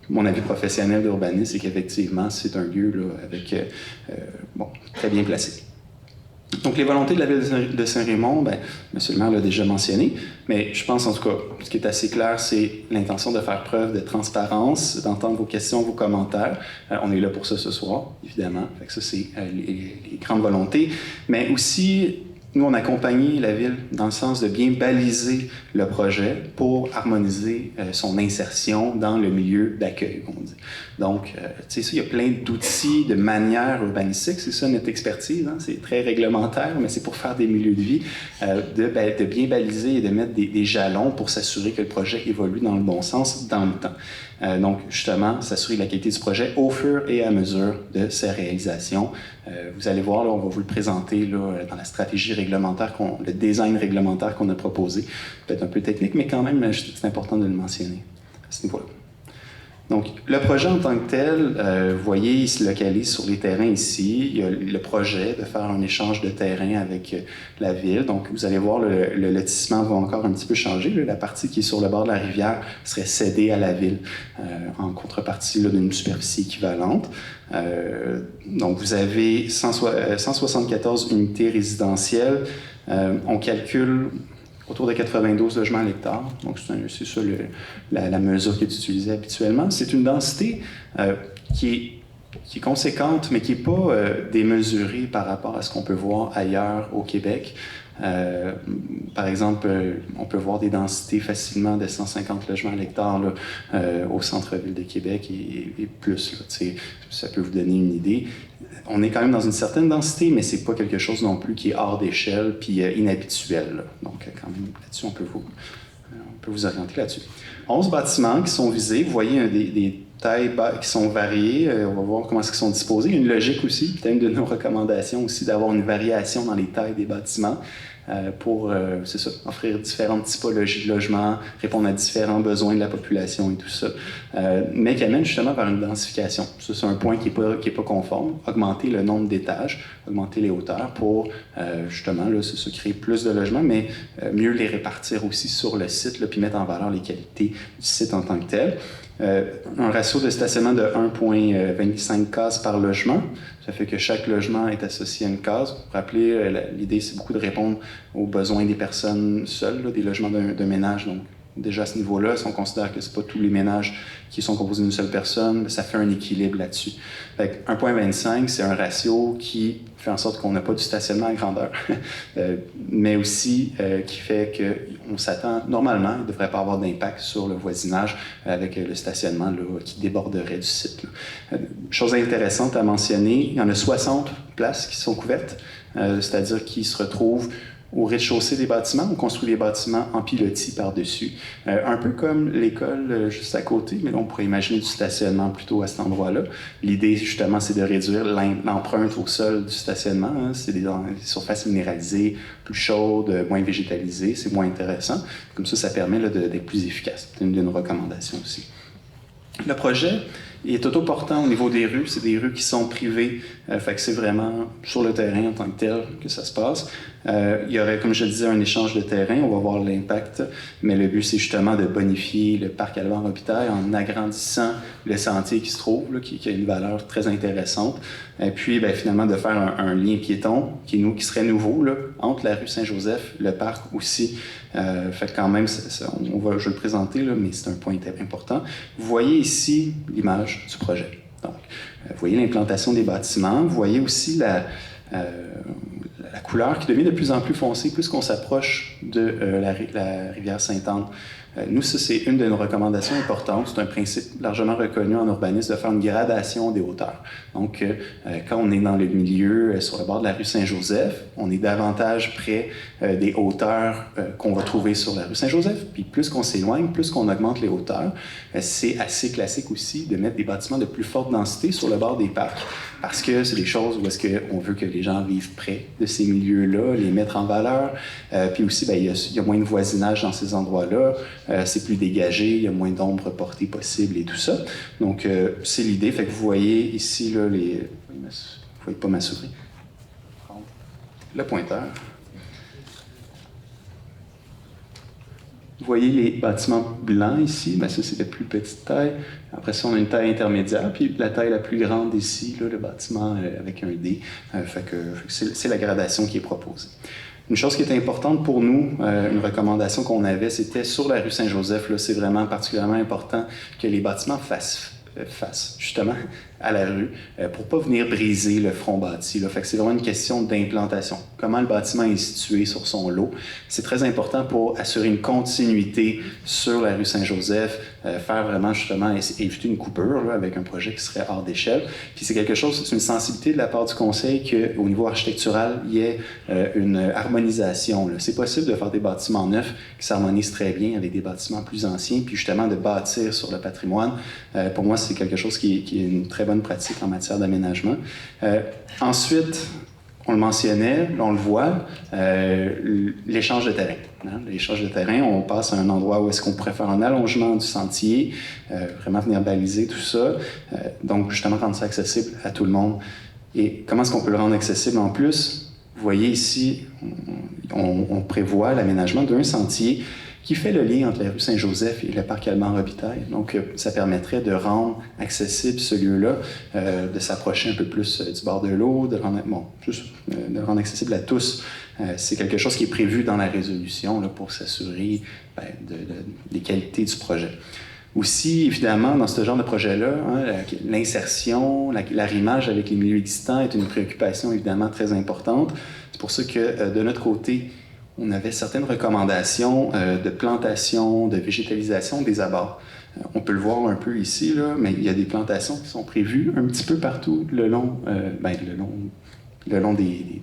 mon avis professionnel d'urbanisme, c'est qu'effectivement, c'est un lieu là, avec, très bien placé. Donc, les volontés de la ville de Saint-Raymond, M. le maire l'a déjà mentionné, mais je pense en tout cas, ce qui est assez clair, c'est l'intention de faire preuve de transparence, d'entendre vos questions, vos commentaires. On est là pour ça ce soir, évidemment. Fait que ça, c'est les grandes volontés. Mais aussi, nous, on a accompagné la ville dans le sens de bien baliser le projet pour harmoniser son insertion dans le milieu d'accueil, comme on dit. Donc, tu sais, ça, il y a plein d'outils, de manières urbanistiques. C'est ça notre expertise. Hein? C'est très réglementaire, mais c'est pour faire des milieux de vie, de bien baliser et de mettre des jalons pour s'assurer que le projet évolue dans le bon sens dans le temps. Donc, justement, s'assurer de la qualité du projet au fur et à mesure de sa réalisation. Vous allez voir, là, on va vous le présenter là, dans la stratégie réglementaire, le design réglementaire qu'on a proposé. Peut-être un peu technique, mais quand même, c'est important de le mentionner à ce niveau-là. Donc, le projet en tant que tel, vous voyez, il se localise sur les terrains ici. Il y a le projet de faire un échange de terrain avec la ville. Donc, vous allez voir, le lotissement va encore un petit peu changer. La partie qui est sur le bord de la rivière serait cédée à la ville en contrepartie d'une superficie équivalente. Donc, vous avez 174 unités résidentielles. On calcule autour de 92 logements à l'hectare. Donc, c'est ça la mesure qui est utilisée habituellement. C'est une densité qui est conséquente, mais qui n'est pas démesurée par rapport à ce qu'on peut voir ailleurs au Québec. Par exemple, on peut voir des densités facilement de 150 logements à l'hectare là, au centre-ville de Québec et plus. Là, ça peut vous donner une idée. On est quand même dans une certaine densité, mais c'est pas quelque chose non plus qui est hors d'échelle puis inhabituel. Là. Donc, quand même, là-dessus, on peut vous orienter là-dessus. 11 bâtiments qui sont visés. Vous voyez des tailles qui sont variées. On va voir comment ils sont disposés. Il y a une logique aussi, peut-être une de nos recommandations aussi, d'avoir une variation dans les tailles des bâtiments pour, c'est ça, offrir différentes typologies de logements, répondre à différents besoins de la population et tout ça, mais qui amène justement vers une densification. Ça, c'est un point qui est pas conforme. Augmenter le nombre d'étages, augmenter les hauteurs pour justement là, se créer plus de logements, mais mieux les répartir aussi sur le site, là, puis mettre en valeur les qualités du site en tant que tel. Un ratio de stationnement de 1,25 cases par logement. Ça fait que chaque logement est associé à une case. Pour rappeler, l'idée, c'est beaucoup de répondre aux besoins des personnes seules, là, des logements d'un ménage. Donc, déjà à ce niveau-là, si on considère que ce n'est pas tous les ménages qui sont composés d'une seule personne, ça fait un équilibre là-dessus. 1,25, c'est un ratio qui fait en sorte qu'on n'a pas du stationnement à grandeur, mais aussi qui fait qu'on s'attend, normalement, il ne devrait pas avoir d'impact sur le voisinage avec le stationnement là, qui déborderait du site. Chose intéressante à mentionner, il y en a 60 places qui sont couvertes, c'est-à-dire qui se retrouvent au rez-de-chaussée des bâtiments. On construit les bâtiments en pilotis par-dessus. Un peu comme l'école juste à côté, mais là, on pourrait imaginer du stationnement plutôt à cet endroit-là. L'idée, justement, c'est de réduire l'empreinte au sol du stationnement. Hein. C'est des surfaces minéralisées, plus chaudes, moins végétalisées. C'est moins intéressant. Comme ça permet là, d'être plus efficace. C'est une de nos recommandations aussi. Le projet est autoportant au niveau des rues. C'est des rues qui sont privées. Fait que c'est vraiment sur le terrain en tant que tel que ça se passe. Il y aurait, comme je le disais, un échange de terrain. On va voir l'impact. Mais le but, c'est justement de bonifier le parc Alban-Robitaille en agrandissant le sentier qui se trouve, là, qui a une valeur très intéressante. Et puis, finalement, de faire un lien piéton qui serait nouveau là, entre la rue Saint-Joseph, le parc aussi. Fait que quand même, je vais le présenter, là, mais c'est un point important. Vous voyez ici l'image du projet. Donc, vous voyez l'implantation des bâtiments. Vous voyez aussi la couleur qui devient de plus en plus foncée plus qu'on s'approche de la rivière Sainte-Anne. Nous, ça, c'est une de nos recommandations importantes. C'est un principe largement reconnu en urbanisme de faire une gradation des hauteurs. Donc, quand on est dans le milieu, sur le bord de la rue Saint-Joseph, on est davantage près des hauteurs qu'on va trouver sur la rue Saint-Joseph. Puis plus qu'on s'éloigne, plus qu'on augmente les hauteurs. C'est assez classique aussi de mettre des bâtiments de plus forte densité sur le bord des parcs. Parce que c'est des choses où est-ce qu'on veut que les gens vivent près de ces milieux-là, les mettre en valeur. Puis aussi, il y a moins de voisinage dans ces endroits-là. C'est plus dégagé, il y a moins d'ombre portée possible et tout ça. Donc, c'est l'idée. Fait que vous voyez ici, là, vous ne voyez pas ma souris. Le pointeur. Vous voyez les bâtiments blancs ici, ça c'est la plus petite taille. Après ça, on a une taille intermédiaire, puis la taille la plus grande ici, là, le bâtiment avec un D. Fait que c'est la gradation qui est proposée. Une chose qui est importante pour nous, une recommandation qu'on avait, c'était sur la rue Saint-Joseph, là, c'est vraiment particulièrement important que les bâtiments fassent justement à la rue pour pas venir briser le front bâti. Là. Fait que c'est vraiment une question d'implantation. Comment le bâtiment est situé sur son lot. C'est très important pour assurer une continuité sur la rue Saint-Joseph, faire vraiment justement éviter une coupure là, avec un projet qui serait hors d'échelle. Puis c'est quelque chose, c'est une sensibilité de la part du conseil qu'au niveau architectural, il y ait une harmonisation. Là. C'est possible de faire des bâtiments neufs qui s'harmonisent très bien avec des bâtiments plus anciens, puis justement de bâtir sur le patrimoine. Pour moi, c'est quelque chose qui est une très bonne pratique en matière d'aménagement. Ensuite, on le mentionnait, on le voit, l'échange de terrain. Hein? L'échange de terrain, on passe à un endroit où est-ce qu'on pourrait faire un allongement du sentier, vraiment venir baliser tout ça, donc justement rendre ça accessible à tout le monde. Et comment est-ce qu'on peut le rendre accessible en plus? Vous voyez ici, on prévoit l'aménagement d'un sentier qui fait le lien entre la rue Saint-Joseph et le parc Alban-Robitaille. Donc, ça permettrait de rendre accessible ce lieu-là, de s'approcher un peu plus du bord de l'eau, de le rendre accessible à tous. C'est quelque chose qui est prévu dans la résolution là, pour s'assurer des qualités du projet. Aussi, évidemment, dans ce genre de projet-là, hein, l'insertion, l'arrimage avec les milieux existants est une préoccupation évidemment très importante. C'est pour ça que, de notre côté, on avait certaines recommandations de plantation, de végétalisation des abords. On peut le voir un peu ici, là, mais il y a des plantations qui sont prévues un petit peu partout le long le long des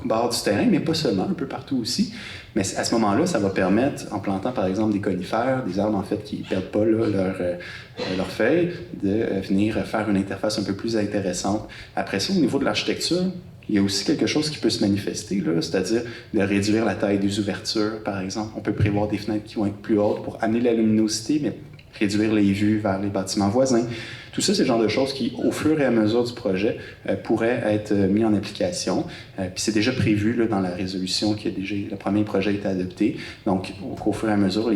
bords du terrain, mais pas seulement, un peu partout aussi. Mais à ce moment-là, ça va permettre, en plantant par exemple des conifères, des arbres en fait qui ne perdent pas leurs feuilles, de venir faire une interface un peu plus intéressante. Après ça, au niveau de l'architecture, il y a aussi quelque chose qui peut se manifester, là, c'est-à-dire de réduire la taille des ouvertures, par exemple. On peut prévoir des fenêtres qui vont être plus hautes pour amener la luminosité, mais réduire les vues vers les bâtiments voisins. Tout ça, c'est le genre de choses qui, au fur et à mesure du projet, pourraient être mis en application. Puis c'est déjà prévu là, dans la résolution que déjà le premier projet a été adopté. Donc, au fur et à mesure,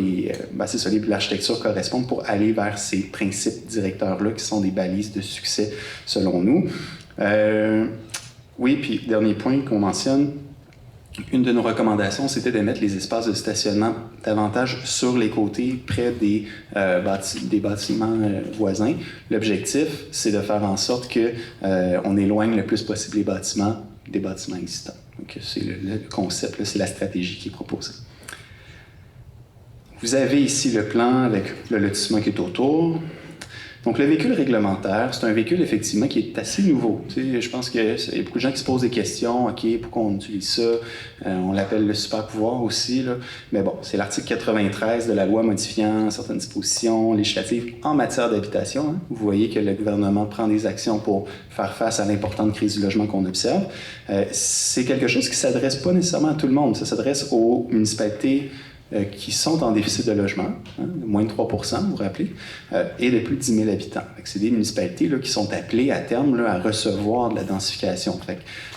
c'est ça, l'architecture correspond pour aller vers ces principes directeurs-là qui sont des balises de succès selon nous. Oui, puis dernier point qu'on mentionne, une de nos recommandations, c'était de mettre les espaces de stationnement davantage sur les côtés, près des bâtiments voisins. L'objectif, c'est de faire en sorte qu'on éloigne le plus possible les bâtiments des bâtiments existants. Donc, c'est le concept, là, c'est la stratégie qui est proposée. Vous avez ici le plan avec le lotissement qui est autour. Donc, le véhicule réglementaire, c'est un véhicule, effectivement, qui est assez nouveau. Tu sais, je pense qu'il y a beaucoup de gens qui se posent des questions. OK, pourquoi on utilise ça? On l'appelle le super pouvoir aussi, là. Mais bon, c'est l'article 93 de la loi modifiant certaines dispositions législatives en matière d'habitation. Hein. Vous voyez que le gouvernement prend des actions pour faire face à l'importante crise du logement qu'on observe. C'est quelque chose qui ne s'adresse pas nécessairement à tout le monde. Ça s'adresse aux municipalités qui sont en déficit de logement, hein, de moins de 3 vous vous rappelez, et de plus de 10 000 habitants. C'est des municipalités là, qui sont appelées à terme là, à recevoir de la densification.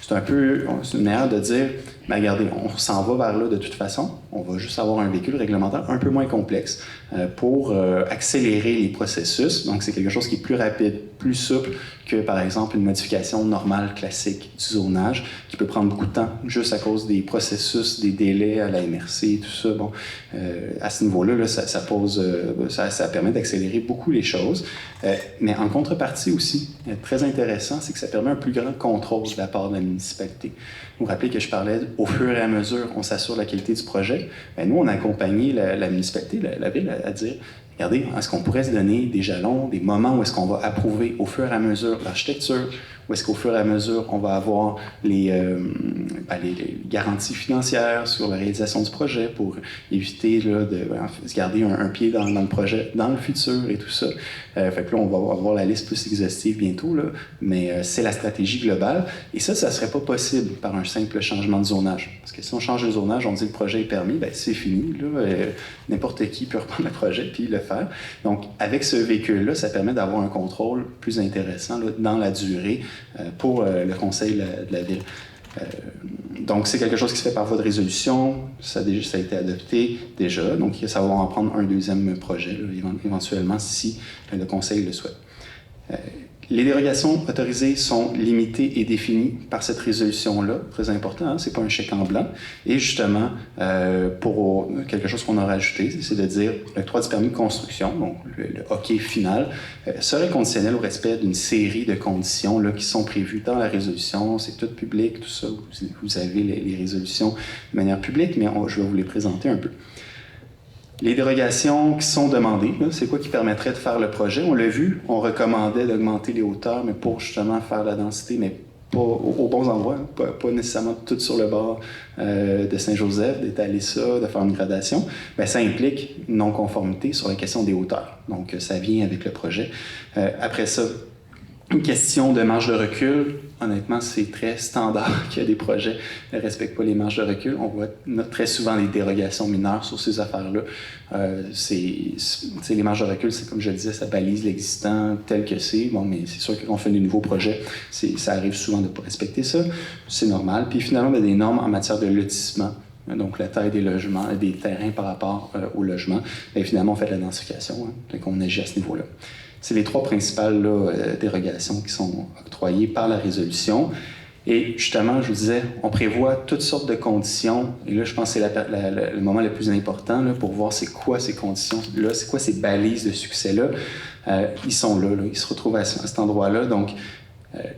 C'est un peu une manière de dire, ben, regardez, on s'en va vers là de toute façon, on va juste avoir un véhicule réglementaire un peu moins complexe pour accélérer les processus. Donc, c'est quelque chose qui est plus rapide, plus souple que, par exemple, une modification normale, classique du zonage, qui peut prendre beaucoup de temps, juste à cause des processus, des délais à la MRC, tout ça. Bon, à ce niveau-là, là, ça permet d'accélérer beaucoup les choses. Mais en contrepartie aussi, très intéressant, c'est que ça permet un plus grand contrôle de la part de la municipalité. Vous vous rappelez que je parlais, au fur et à mesure, on s'assure de la qualité du projet. Bien, nous, on a accompagné la municipalité, la ville, à dire, regardez, est-ce qu'on pourrait se donner des jalons, des moments où est-ce qu'on va approuver au fur et à mesure l'architecture, où est-ce qu'au fur et à mesure, on va avoir les garanties financières sur la réalisation du projet pour éviter là, de se garder un pied dans le projet dans le futur et tout ça. Fait que là, on va avoir la liste plus exhaustive bientôt, là, mais c'est la stratégie globale. Et ça ne serait pas possible par un simple changement de zonage. Parce que si on change de zonage, on dit le projet est permis, bien, c'est fini. Là, n'importe qui peut reprendre le projet puis le faire. Donc, avec ce véhicule-là, ça permet d'avoir un contrôle plus intéressant là, dans la durée pour le conseil de la ville. Donc, c'est quelque chose qui se fait par voie de résolution. Ça a été adopté déjà. Donc, ça va en prendre un deuxième projet, là, éventuellement, si le conseil le souhaite. Les dérogations autorisées sont limitées et définies par cette résolution-là. Très important, hein? C'est pas un chèque en blanc. Et justement, pour quelque chose qu'on a rajouté, c'est de dire l'octroi du permis de construction, donc le OK final, serait conditionnel au respect d'une série de conditions là, qui sont prévues dans la résolution. C'est tout public, tout ça. Vous avez les résolutions de manière publique, mais je vais vous les présenter un peu. Les dérogations qui sont demandées, c'est quoi qui permettrait de faire le projet? On l'a vu, on recommandait d'augmenter les hauteurs, mais pour justement faire la densité, mais pas aux bons endroits, hein, pas nécessairement tout sur le bord de Saint-Joseph, d'étaler ça, de faire une gradation. Bien, ça implique une non-conformité sur la question des hauteurs. Donc, ça vient avec le projet. Après ça, une question de marge de recul. Honnêtement, c'est très standard qu'il y a des projets qui ne respectent pas les marges de recul. On voit très souvent des dérogations mineures sur ces affaires-là. Les marges de recul, c'est comme je le disais, ça balise l'existant tel que c'est. Bon, mais c'est sûr que quand on fait des nouveaux projets, ça arrive souvent de ne pas respecter ça. C'est normal. Puis finalement, il y a des normes en matière de lotissement. Donc, la taille des logements, des terrains par rapport au logement. Et finalement, on fait de la densification. Hein, donc, on agit à ce niveau-là. C'est les trois principales dérogations qui sont octroyées par la résolution. Et justement, je vous disais, on prévoit toutes sortes de conditions. Et là, je pense que c'est le moment le plus important là, pour voir c'est quoi ces conditions-là, c'est quoi ces balises de succès-là. Ils sont là, ils se retrouvent à cet endroit-là. Donc,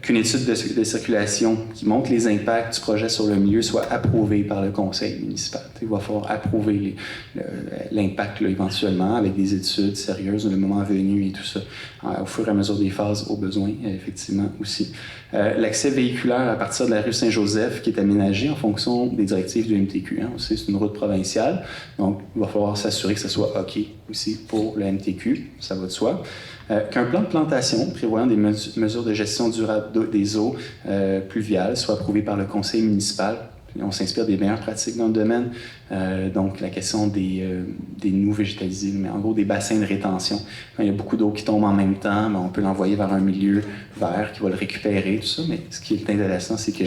Qu'une étude de circulation qui montre les impacts du projet sur le milieu soit approuvée par le conseil municipal. Il va falloir approuver l'impact éventuellement avec des études sérieuses le moment venu et tout ça, au fur et à mesure des phases au besoin, effectivement aussi. L'accès véhiculaire à partir de la rue Saint-Joseph qui est aménagé en fonction des directives du MTQ. Aussi, c'est une route provinciale, donc il va falloir s'assurer que ça soit OK aussi pour le MTQ, ça va de soi. Qu'un plan de plantation prévoyant des mesures de gestion durable des eaux pluviales soit approuvé par le conseil municipal. On s'inspire des meilleures pratiques dans le domaine. Donc, la question des nous végétalisés, mais en gros des bassins de rétention. Quand il y a beaucoup d'eau qui tombe en même temps, on peut l'envoyer vers un milieu vert qui va le récupérer, tout ça. Mais ce qui est intéressant, c'est que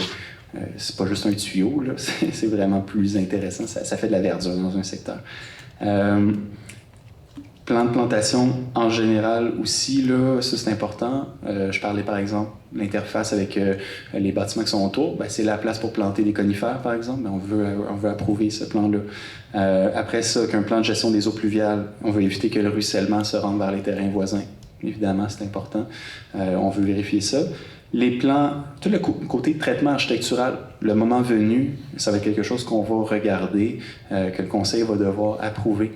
c'est pas juste un tuyau, là. C'est vraiment plus intéressant. Ça fait de la verdure dans un secteur. Plan de plantation en général aussi, là, ça c'est important. Je parlais par exemple de l'interface avec les bâtiments qui sont autour. C'est la place pour planter des conifères par exemple. On veut approuver ce plan-là. Après ça, qu'un plan de gestion des eaux pluviales, on veut éviter que le ruissellement se rende vers les terrains voisins. Évidemment, c'est important. On veut vérifier ça. Les plans, tout le côté traitement architectural, le moment venu, ça va être quelque chose qu'on va regarder, que le conseil va devoir approuver.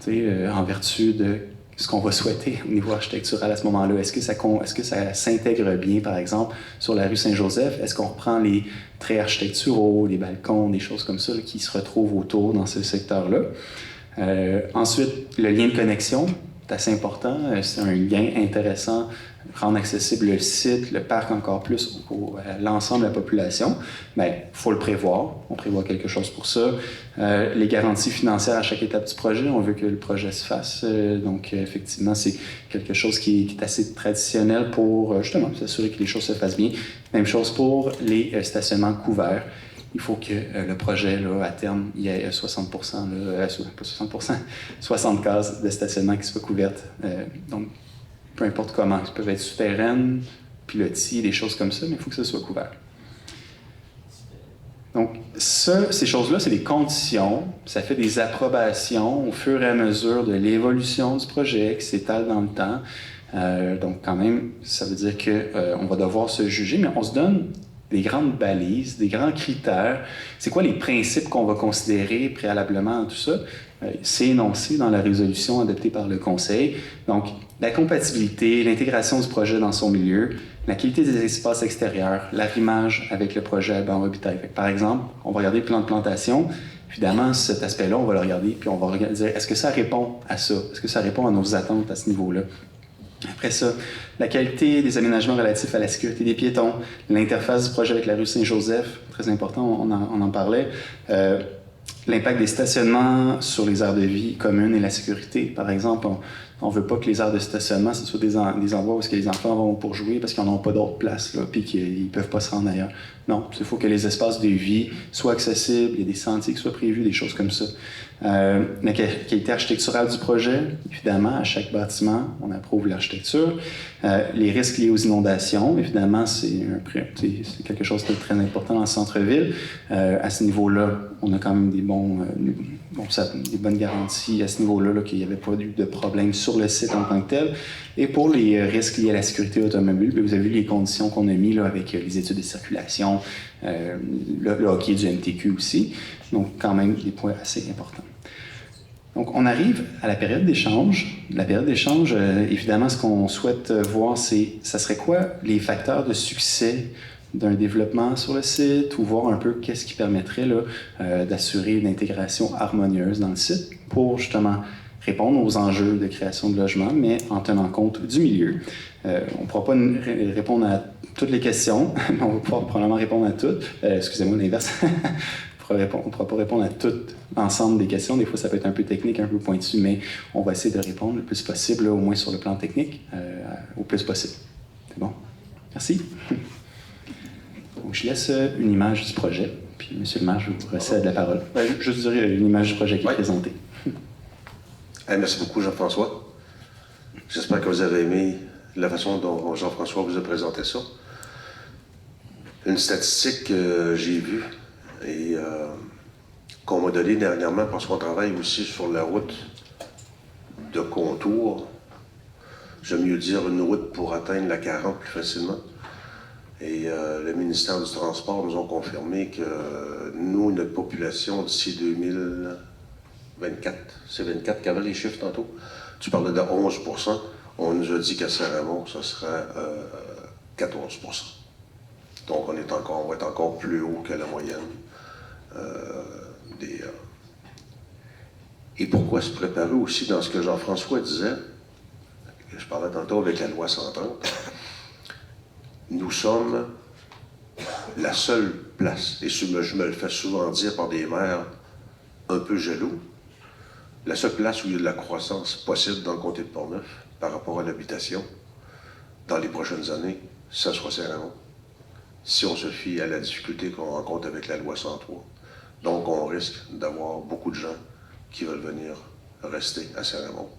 En vertu de ce qu'on va souhaiter au niveau architectural à ce moment-là. Est-ce que ça s'intègre bien, par exemple, sur la rue Saint-Joseph? Est-ce qu'on reprend les traits architecturaux, les balcons, des choses comme ça là, qui se retrouvent autour dans ce secteur-là? Ensuite, le lien de connexion, c'est assez important. C'est un lien intéressant, rendre accessible le site, le parc encore plus à l'ensemble de la population. Il faut le prévoir. On prévoit quelque chose pour ça. Les garanties financières à chaque étape du projet, on veut que le projet se fasse. Donc, effectivement, c'est quelque chose qui est assez traditionnel pour justement s'assurer que les choses se fassent bien. Même chose pour les stationnements couverts. Il faut que le projet, là, à terme, il y ait 60 pas 60 60 cases de stationnement qui soient couvertes. Donc, peu importe comment, ça peut être souterraine, pilotis, des choses comme ça, mais il faut que ça soit couvert. Donc, ces choses-là, c'est des conditions, ça fait des approbations au fur et à mesure de l'évolution du projet qui s'étale dans le temps. Donc, quand même, ça veut dire qu'on va devoir se juger, mais on se donne des grandes balises, des grands critères. C'est quoi les principes qu'on va considérer préalablement à tout ça? C'est énoncé dans la résolution adoptée par le Conseil. Donc, la compatibilité, l'intégration du projet dans son milieu, la qualité des espaces extérieurs, l'arrimage avec le projet à banc habitail. Par exemple, on va regarder le plan de plantation. Évidemment, cet aspect-là, on va le regarder, puis on va dire, est-ce que ça répond à ça? Est-ce que ça répond à nos attentes à ce niveau-là? Après ça, la qualité des aménagements relatifs à la sécurité des piétons, l'interface du projet avec la rue Saint-Joseph, très important, on en parlait. L'impact des stationnements sur les aires de vie communes et la sécurité. Par exemple, on ne veut pas que les aires de stationnement, ce soit des endroits où les enfants vont pour jouer parce qu'ils n'en ont pas d'autre place, là, puis qu'ils ne peuvent pas se rendre ailleurs. Non, il faut que les espaces de vie soient accessibles, il y a des sentiers qui soient prévus, des choses comme ça. La qualité architecturale du projet, évidemment, à chaque bâtiment, on approuve l'architecture. Les risques liés aux inondations, évidemment, c'est quelque chose de très important dans le centre-ville. À ce niveau-là, on a quand même des bonnes garanties à ce niveau-là, là, qu'il n'y avait pas eu de problème sur le site en tant que tel. Et pour les risques liés à la sécurité automobile, vous avez vu les conditions qu'on a mises là, avec les études de circulation, le hockey du MTQ aussi. Donc, quand même, des points assez importants. Donc, on arrive à la période d'échange. La période d'échange, évidemment, ce qu'on souhaite voir, ça serait quoi les facteurs de succès d'un développement sur le site ou voir un peu qu'est-ce qui permettrait là, d'assurer une intégration harmonieuse dans le site pour justement répondre aux enjeux de création de logements, mais en tenant compte du milieu. On ne pourra pas répondre à toutes les questions, mais on va pouvoir probablement répondre à toutes. Excusez-moi, l'inverse. On ne pourra pas répondre à tout l'ensemble des questions. Des fois, ça peut être un peu technique, un peu pointu, mais on va essayer de répondre le plus possible, là, au moins sur le plan technique, au plus possible. C'est bon? Merci. Donc, je laisse une image du projet, puis M. le maire, je vous recède la parole. Juste dire une image du projet qui est présentée. Merci beaucoup, Jean-François. J'espère que vous avez aimé la façon dont Jean-François vous a présenté ça. Une statistique que j'ai vue et qu'on m'a donnée dernièrement parce qu'on travaille aussi sur la route de contour. J'aime mieux dire une route pour atteindre la 40 plus facilement. Et le ministère du Transport nous ont confirmé que nous, notre population, d'ici 2024, c'est 24 qui avait les chiffres tantôt, tu parlais de 11 %, on nous a dit qu'à Saint-Raymond, ce serait 14 %. Donc on va être encore plus haut que la moyenne des... Et pourquoi se préparer aussi dans ce que Jean-François disait, je parlais tantôt avec la loi 130, nous sommes la seule place, et je me le fais souvent dire par des maires un peu jaloux, la seule place où il y a de la croissance possible dans le comté de Portneuf par rapport à l'habitation dans les prochaines années, ça sera Saint-Raymond. Si on se fie à la difficulté qu'on rencontre avec la loi 103. Donc on risque d'avoir beaucoup de gens qui veulent venir rester à Saint-Raymond.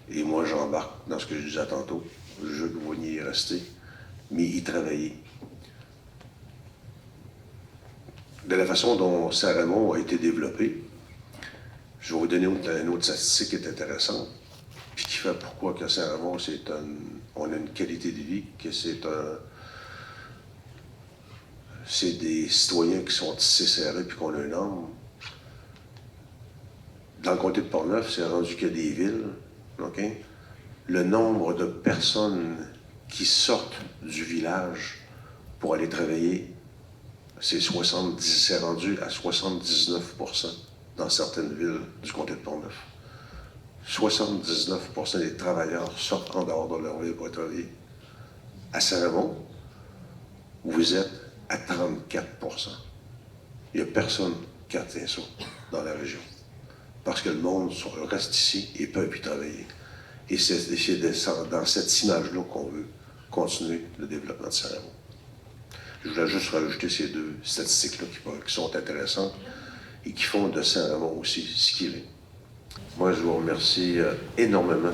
Et moi, j'embarque dans ce que je disais tantôt. Je veux que vous veniez y rester, mais y travailler. De la façon dont Saint-Raymond a été développé, je vais vous donner une autre statistique qui est intéressante, puis qui fait pourquoi que Saint-Raymond, on a une qualité de vie, que c'est des citoyens qui sont tissés serrés, puis qu'on a un âme. Dans le comté de Portneuf, c'est rendu qu'il y a des villes, OK? Le nombre de personnes qui sortent du village pour aller travailler, c'est rendu à 79 % dans certaines villes du comté de Portneuf. 79 % des travailleurs sortent en dehors de leur ville pour travailler. À Saint-Raymond, vous êtes à 34 %. Il n'y a personne qui atteint ça dans la région. Parce que le monde reste ici et peut y travailler. Et c'est dans cette image-là qu'on veut continuer le développement de Saint-Raymond. Je voulais juste rajouter ces deux statistiques-là qui sont intéressantes et qui font de Saint-Raymond aussi ce qu'il est. Moi, je vous remercie énormément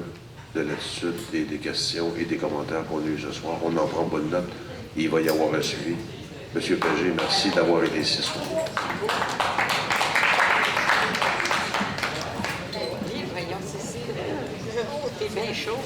de l'attitude des questions et des commentaires qu'on a eus ce soir. On en prend bonne note et il va y avoir un suivi. Monsieur Pagé, merci d'avoir été ici ce soir. Voyons, Cécile. T'es bien chaud.